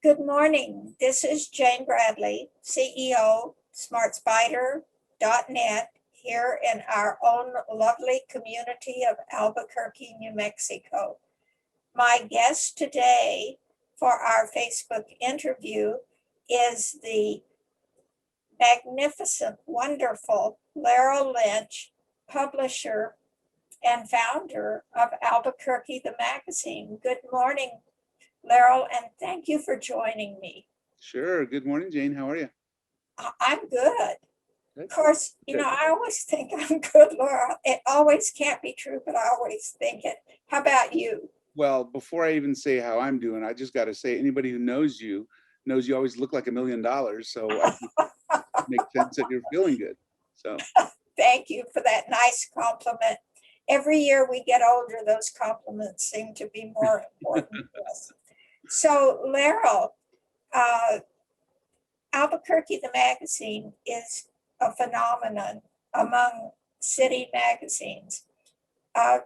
Good morning. This is Jane Bradley, CEO, SmartSpider.net, here in our own lovely community of Albuquerque, New Mexico. My guest today for our Facebook interview is the magnificent, wonderful Larryl Lynch, publisher and founder of Albuquerque the Magazine. Good morning, Larryl, and thank you for joining me. Sure. Good morning, Jane. How are you? I'm good. Of Good. course, Good. I always think I'm good, Laura. It always can't be true, but I always think it. How about you? Well, before I even say how I'm doing, I just got to say anybody who knows you always look like $1 million. So I think it makes sense that you're feeling good. So Thank you for that nice compliment. Every year we get older, those compliments seem to be more important to us. So, Laryl, uh, Albuquerque the Magazine is a phenomenon among city magazines.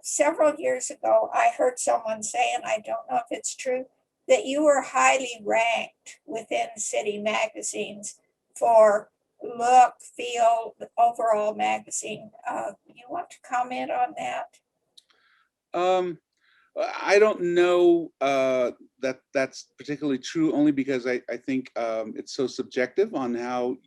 Several years ago, I heard someone say, and I don't know if it's true, that you were highly ranked within city magazines for look, feel, the overall magazine. You want to comment on that? um, I don't know that that's particularly true, only because I think it's so subjective on how,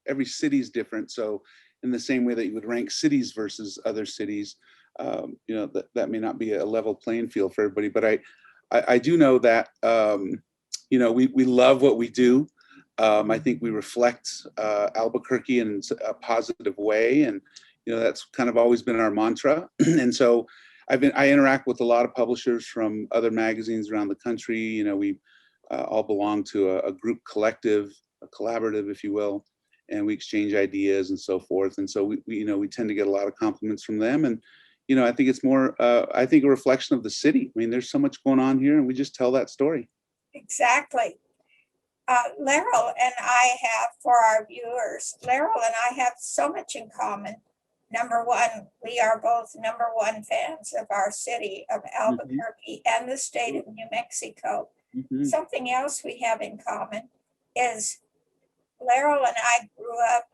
every city's different. So in the same way that you would rank cities versus other cities, that may not be a level playing field for everybody. But I do know that, we love what we do. I think we reflect Albuquerque in a positive way. And, that's kind of always been our mantra. And so I interact with a lot of publishers from other magazines around the country. We all belong to a group collective, a collaborative, if you will, and we exchange ideas and so forth. And so we tend to get a lot of compliments from them. And I think it's more, I think, a reflection of the city. I mean, there's so much going on here, and we just tell that story. Exactly. Laryl and I have, for our viewers, Laryl and I have so much in common. Number one, we are both number one fans of our city of Mhm. Albuquerque and the state of New Mexico. Mhm. Something else we have in common is Laryl and I grew up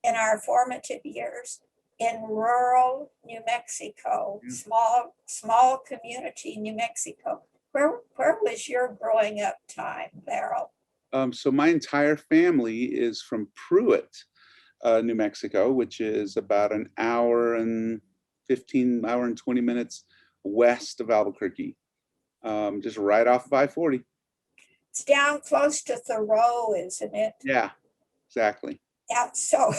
in our formative years in rural New Mexico, Yeah. small community New Mexico. Where was your growing up time, Laryl? So my entire family is from Pruitt, New Mexico, which is about an hour and 20 minutes west of Albuquerque, just right off of I-40. It's down close to Thoreau, isn't it? Yeah, exactly. Yeah, so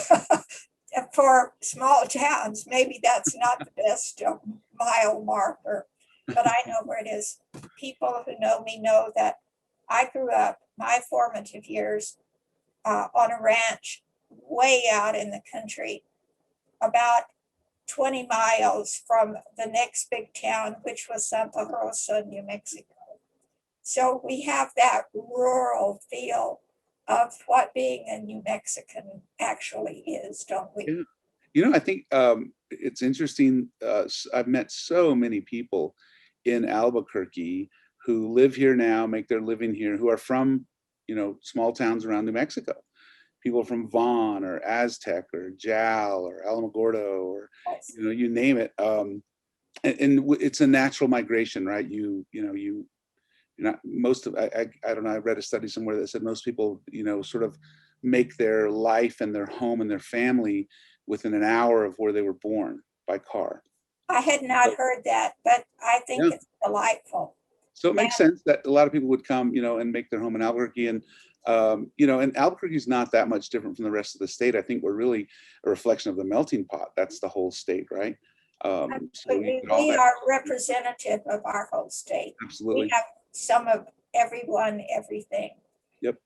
for small towns, maybe that's not the best mile marker, but I know where it is. People who know me know that I grew up my formative years on a ranch way out in the country, about 20 miles from the next big town, which was Santa Rosa, New Mexico. So we have that rural feel of what being a New Mexican actually is, don't we? Yeah. I think it's interesting. I've met so many people in Albuquerque who live here now, make their living here, who are from, small towns around New Mexico. People from Vaughn or Aztec or Jal or Alamogordo or, Yes. you name it. And it's a natural migration, right? Not most of I don't know. I read a study somewhere that said most people sort of make their life and their home and their family within an hour of where they were born by car. I had not So, heard that, but I think yeah, it's delightful. so it makes And sense that a lot of people would come, and make their home in Albuquerque. And and Albuquerque is not that much different from the rest of the state. I think we're really a reflection of the melting pot. That's the whole state, right? So you get all we that. are representative of our whole state. We Absolutely. have some of everyone, everything. Yep.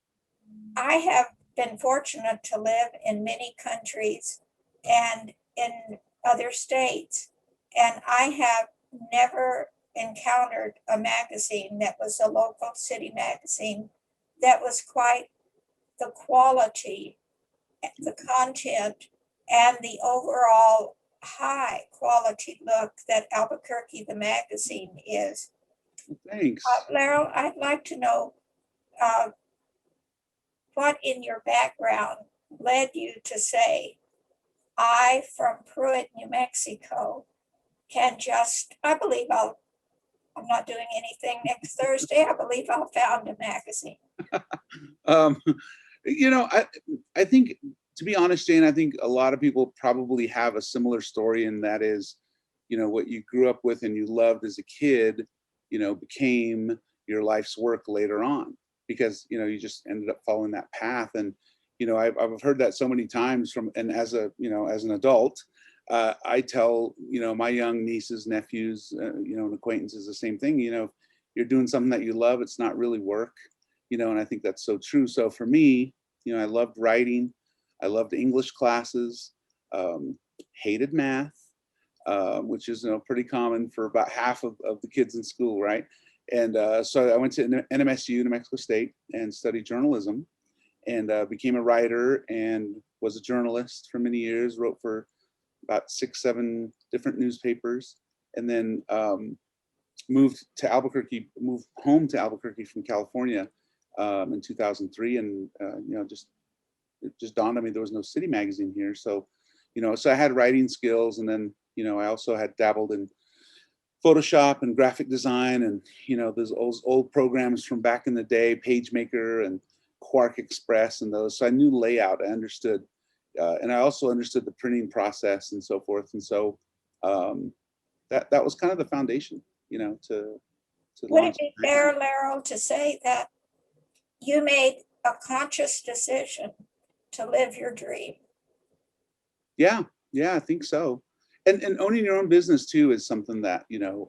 I have been fortunate to live in many countries and in other states, and I have never encountered a magazine that was a local city magazine that was quite the quality, the content, and the overall high quality look that Albuquerque the magazine is. Thanks. Larry, I'd like to know uh, what in your background led you to say, I, from Pruitt, New Mexico, can just, I'm not doing anything next Thursday. I believe I'll found a magazine. Um, you know, I think, to be honest, Jane, I think a lot of people probably have a similar story, and that is, you know, what you grew up with and you loved as a kid, you know, became your life's work later on, because, you know, you just ended up following that path. And, you know, I've heard that so many times from, and as a, you know, as an adult, I tell, you know, my young nieces, nephews, you know, and acquaintances the same thing. You know, you're doing something that you love, it's not really work, you know, and I think that's so true. So for me, you know, I loved writing, I loved English classes, hated math, which is, you know, pretty common for about half of the kids in school, right? And so I went to NMSU, New Mexico State, and studied journalism, and became a writer and was a journalist for many years, wrote for about 6, 7 different newspapers, and then moved home to Albuquerque from California in 2003. And, you know, it just dawned on me there was no city magazine here. So, you know, so I had writing skills, and then, you know, I also had dabbled in Photoshop and graphic design, and, you know, those old programs from back in the day, PageMaker and Quark Express and those. So I knew layout, I understood, and I also understood the printing process and so forth. And so that was kind of the foundation, you know, to Would launch. it be fair, Larryl, to say that you made a conscious decision to live your dream? Yeah, yeah, I think so. And owning your own business too is something that, you know,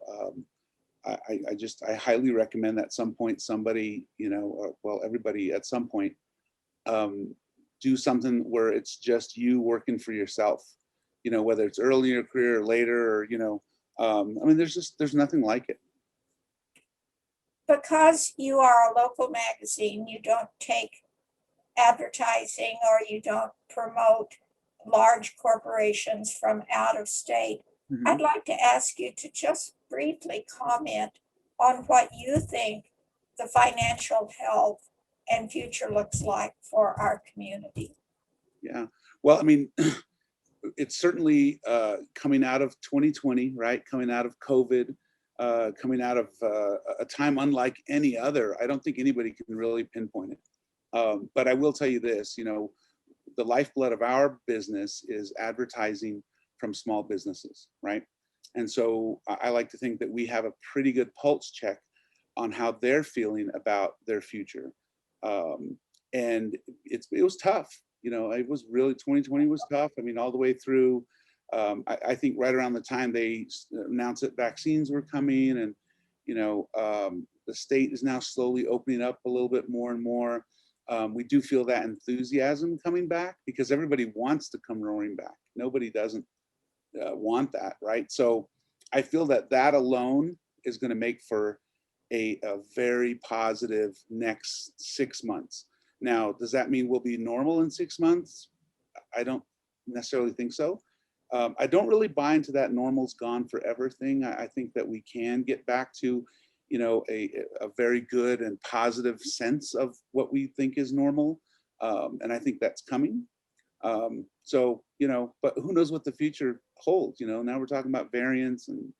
I highly recommend that at some point somebody, you know, or, well, everybody at some point, um, do something where it's just you working for yourself, you know, whether it's early in your career or later, or, you know, I mean, there's nothing like it. Because you are a local magazine, you don't take advertising or you don't promote large corporations from out of state. I'd Mhm. like to ask you to just briefly comment on what you think the financial health and future looks like for our community. Yeah. Well, I mean, it's certainly coming out of 2020, right? Coming out of COVID, coming out of a time unlike any other. I don't think anybody can really pinpoint it. But I will tell you this, you know, the lifeblood of our business is advertising from small businesses, right? And so I like to think that we have a pretty good pulse check on how they're feeling about their future. Um, and it was tough. You know, it was really, 2020 was tough. I mean, all the way through. I think right around the time they announced that vaccines were coming, and, you know, the state is now slowly opening up a little bit more and more. We do feel that enthusiasm coming back, because everybody wants to come roaring back. Nobody doesn't want that, right? So I feel that that alone is going to make for a very positive next 6 months. Now, does that mean we'll be normal in 6 months? I don't necessarily think so. I don't really buy into that normal's gone forever thing. I think that we can get back to, you know, a very good and positive sense of what we think is normal. And I think that's coming. So, you know, but who knows what the future holds? You know, now we're talking about variants and,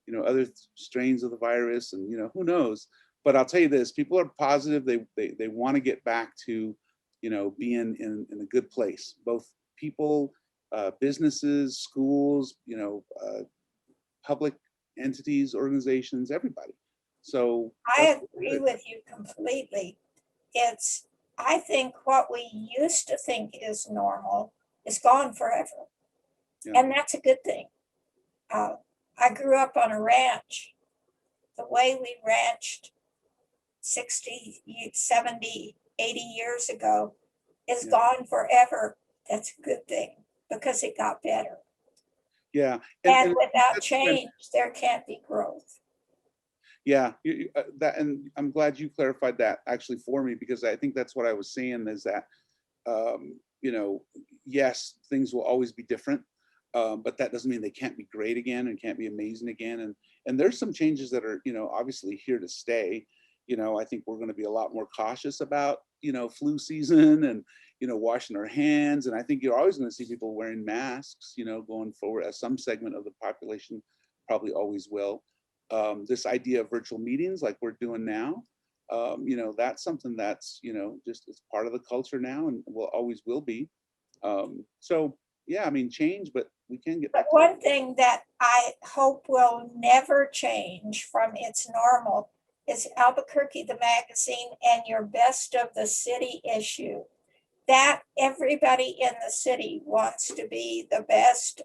you know, other strains of the virus, and, you know, who knows? But I'll tell you this: people are positive. They want to get back to, you know, being in a good place. Both people, businesses, schools, you know, public entities, organizations, everybody. So that's I agree good. with you completely. It's, I think what we used to think is normal is gone forever. Yeah. And that's a good thing. Uh, I grew up on a ranch. The way we ranched 60, 70, 80 years ago is Yeah. gone forever. That's a good thing because it got better. Yeah. And And without that's what I'm change, there can't be growth. Yeah, that, and I'm glad you clarified that actually for me, because I think that's what I was saying is that, you know, yes, things will always be different, but that doesn't mean they can't be great again and can't be amazing again. And there's some changes that are, you know, obviously here to stay. I think we're going to be a lot more cautious about, flu season and, washing our hands. And I think you're always going to see people wearing masks, going forward, as some segment of the population probably always will. This idea of virtual meetings like we're doing now, that's something that's, just it's part of the culture now and always will be. So yeah, I mean, change, but we can get But back to one thing that I hope will never change from its normal is Albuquerque the Magazine and your Best of the City issue. That everybody in the city wants to be the best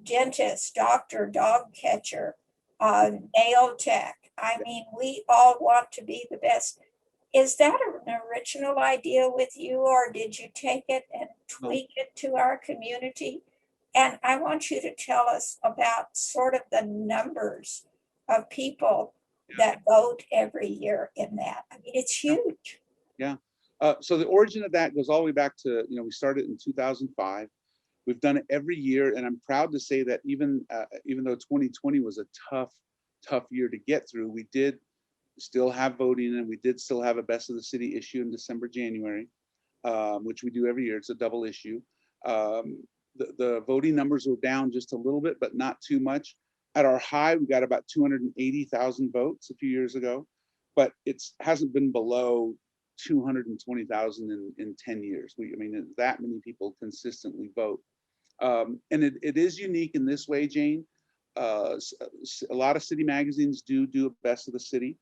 dentist, doctor, dog catcher, nail tech. I mean, we all want to be the best. Is that an original idea with you, or did you take it and tweak it to our community? And I want you to tell us about sort of the numbers of people that vote every year in that. I mean, it's huge. Yeah. So the origin of that goes all the way back to, we started in 2005. We've done it every year, and I'm proud to say that even though 2020 was a tough year to get through, we did still have voting, and we did still have a Best of the City issue in December, January, which we do every year. It's a double issue. The voting numbers were down just a little bit, but not too much. At our high, we got about 280,000 votes a few years ago, but it hasn't been below 220,000 in 10 years. I mean, that many people consistently vote. And it is unique in this way, Jane. A lot of city magazines do a Best of the City.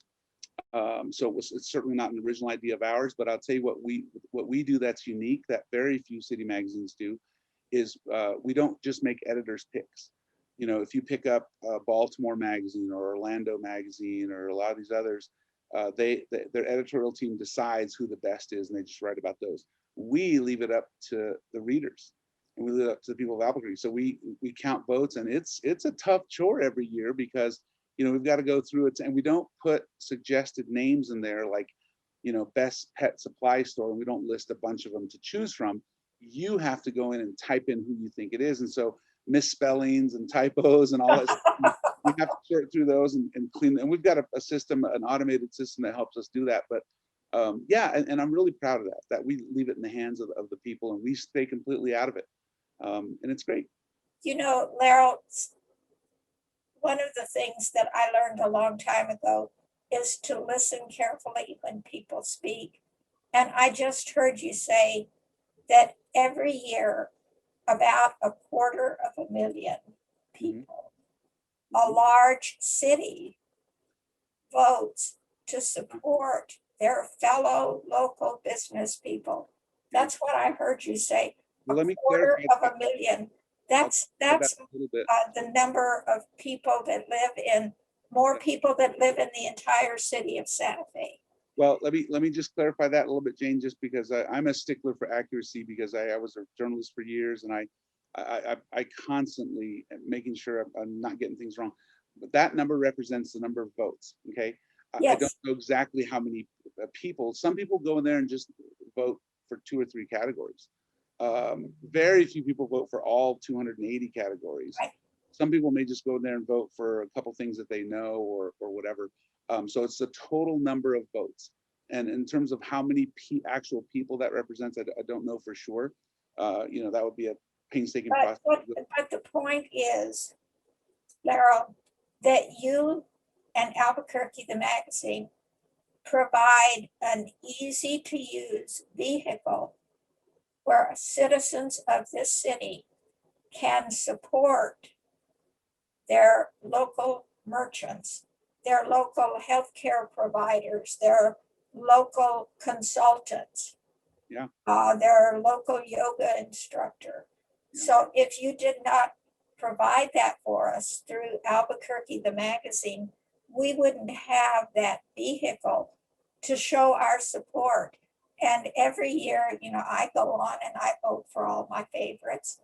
So it's certainly not an original idea of ours, but I'll tell you what we do that's unique, that very few city magazines do, is we don't just make editors' picks. If you pick up Baltimore Magazine or Orlando Magazine or a lot of these others, their editorial team decides who the best is, and they just write about those. We leave it up to the readers, and we leave it up to the people of Albuquerque. So we count votes, and it's a tough chore every year because we've got to go through it, and we don't put suggested names in there like best pet supply store, and we don't list a bunch of them to choose from. You have to go in and type in who you think it is, and so misspellings and typos and all that stuff, we have to sort through those and clean. And we've got a system, an automated system that helps us do that. But yeah, and I'm really proud of that we leave it in the hands of the people, and we stay completely out of it. And it's great. Larryl, one of the things that I learned a long time ago is to listen carefully when people speak. And I just heard you say that every year, about 250,000 people, a large city votes to support their fellow local business people. That's what I heard you say. Well, let me 250,000. That's the number of people that live in, more people that live in the entire city of Santa Fe. Well, let me just clarify that a little bit, Jane, just because I'm a stickler for accuracy, because I was a journalist for years, and I constantly am making sure I'm not getting things wrong. But that number represents the number of votes. Okay. Yes. I don't know exactly how many people. Some people go in there and just vote for 2 or 3 categories. Very few people vote for all 280 categories. Right. Some people may just go in there and vote for a couple things that they know or whatever. So it's the total number of votes. And in terms of how many actual people that represents, I don't know for sure. That would be a painstaking process. But the point is, Larryl, that you and Albuquerque the Magazine provide an easy to use vehicle where citizens of this city can support their local merchants, their local healthcare providers, their local consultants, Yeah. Their local yoga instructor. Yeah. So if you did not provide that for us through Albuquerque the Magazine, we wouldn't have that vehicle to show our support. And every year, I go on and I vote for all my favorites.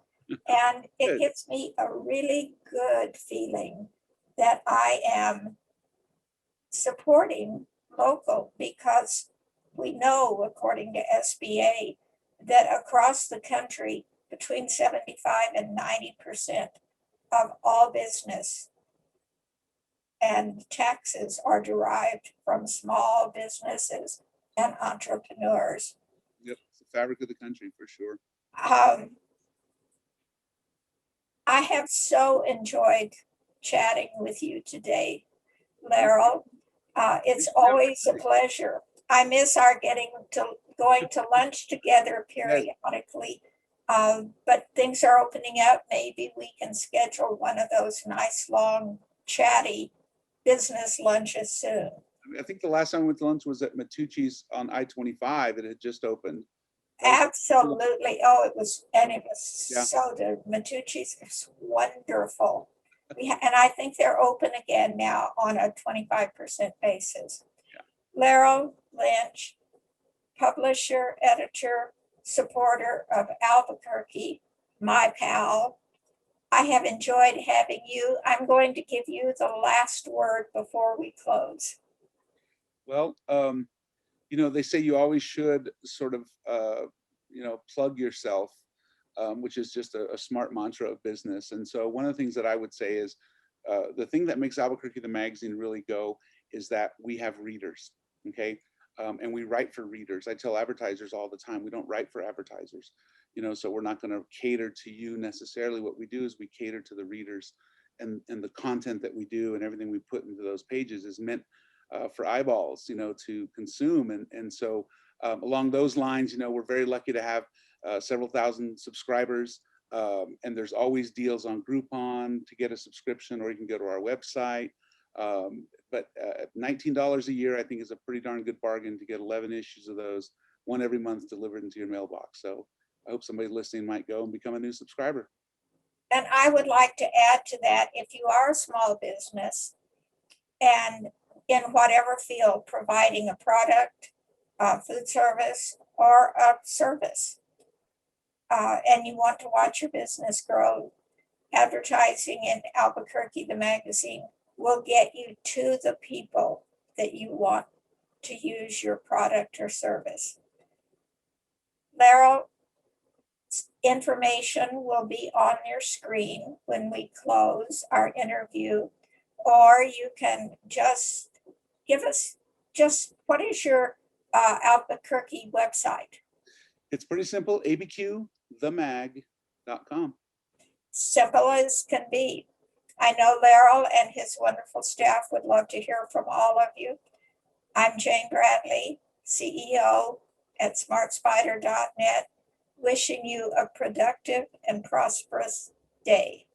And it gives me a really good feeling that I am supporting local, because we know, according to SBA, that across the country, between 75 and 90% of all business and taxes are derived from small businesses and entrepreneurs. Yep, it's the fabric of the country for sure. I have so enjoyed chatting with you today, Larryl. It's always a pleasure. I miss our going to lunch together periodically. But things are opening up. Maybe we can schedule one of those nice, long, chatty business lunches soon. I think the last time I went to lunch was at Matucci's on I-25. It had just opened. Absolutely. Oh, it was Yeah. so good. Matucci's is wonderful. And I think they're open again now on a 25% basis. Yeah. Larryl Lynch, publisher, editor, supporter of Albuquerque, my pal. I have enjoyed having you. I'm going to give you the last word before we close. Well, they say you always should sort of, plug yourself, which is just a smart mantra of business. And so one of the things that I would say is the thing that makes Albuquerque the Magazine really go is that we have readers, okay? And we write for readers. I tell advertisers all the time, we don't write for advertisers, so we're not going to cater to you necessarily. What we do is we cater to the readers, and the content that we do and everything we put into those pages is meant for eyeballs, to consume. And so along those lines, we're very lucky to have several thousand subscribers. And there's always deals on Groupon to get a subscription, or you can go to our website. But $19 a year, I think, is a pretty darn good bargain to get 11 issues of those, one every month, delivered into your mailbox. So I hope somebody listening might go and become a new subscriber. And I would like to add to that, if you are a small business and in whatever field, providing a product, food service, or a service, and you want to watch your business grow, advertising in Albuquerque the Magazine will get you to the people that you want to use your product or service. Larryl, information will be on your screen when we close our interview, or you can just give us what is your Albuquerque website? It's pretty simple, abqthemag.com. Simple as can be. I know Larryl and his wonderful staff would love to hear from all of you. I'm Jane Bradley, CEO at smartspider.net, wishing you a productive and prosperous day.